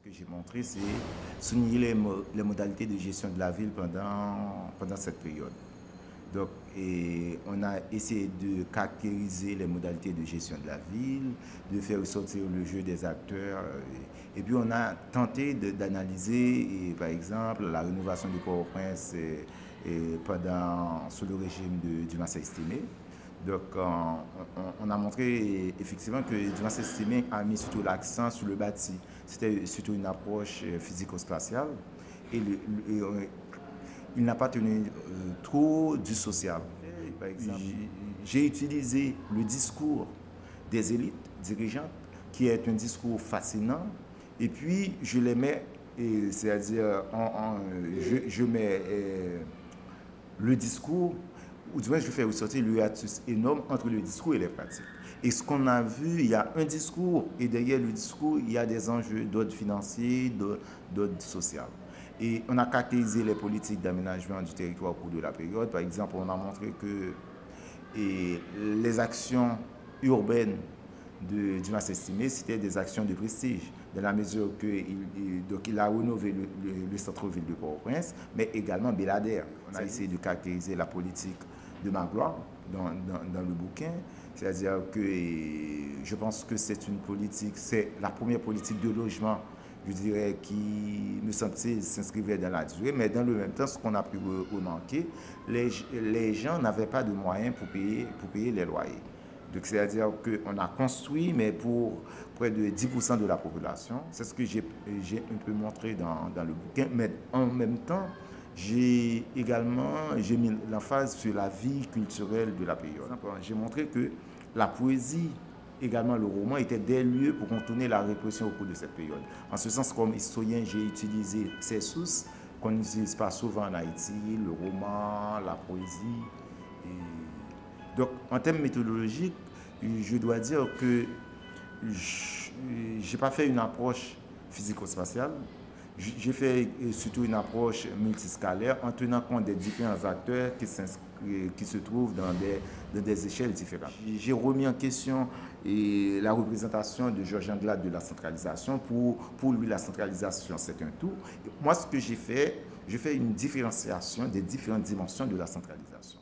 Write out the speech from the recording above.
que j'ai montré, c'est souligner les modalités de gestion de la ville pendant cette période. Donc, on a essayé de caractériser les modalités de gestion de la ville, de faire ressortir le jeu des acteurs. Et puis, on a tenté d'analyser, par exemple, la rénovation du Port-au-Prince sous le régime du Marseille estimé. Donc, on a montré effectivement que Dumas estimé a mis surtout l'accent sur le bâti. C'était surtout une approche physico-spatiale et il n'a pas tenu trop du social. Par exemple, j'ai utilisé le discours des élites dirigeantes, qui est un discours fascinant, et puis je les mets, c'est-à-dire je mets le discours, ou du moins je fais ressortir le hiatus énorme entre le discours et les pratiques. Et ce qu'on a vu, il y a un discours, et derrière le discours, il y a des enjeux d'ordre financier, d'ordre social. Et on a caractérisé les politiques d'aménagement du territoire au cours de la période. Par exemple, on a montré que les actions urbaines du Marseille estimé, c'était des actions de prestige, dans la mesure qu'il a rénové le centre-ville de Port-au-Prince, mais également Béladère. On a essayé de caractériser la politique de Magloire dans le bouquin, c'est-à-dire que je pense que c'est une politique, c'est la première politique de logement, je dirais, qui me semble-t-il s'inscrivait dans la durée, mais dans le même temps, ce qu'on a pu remarquer, les gens n'avaient pas de moyens pour payer les loyers. Donc, c'est-à-dire qu'on a construit, mais pour près de 10% de la population. C'est ce que j'ai un peu montré dans le bouquin. Mais en même temps, j'ai mis l'emphase sur la vie culturelle de la période. J'ai montré que la poésie, également le roman, étaient des lieux pour contourner la répression au cours de cette période. En ce sens, comme historien, j'ai utilisé ces sources qu'on n'utilise pas souvent en Haïti, le roman, la poésie. Donc, en termes méthodologiques, je dois dire que je n'ai pas fait une approche physico-spatiale. J'ai fait surtout une approche multiscalaire en tenant compte des différents acteurs qui se trouvent dans des échelles différentes. J'ai remis en question la représentation de Georges Anglade de la centralisation. Pour lui, la centralisation, c'est un tout. Moi, ce que j'ai fait une différenciation des différentes dimensions de la centralisation.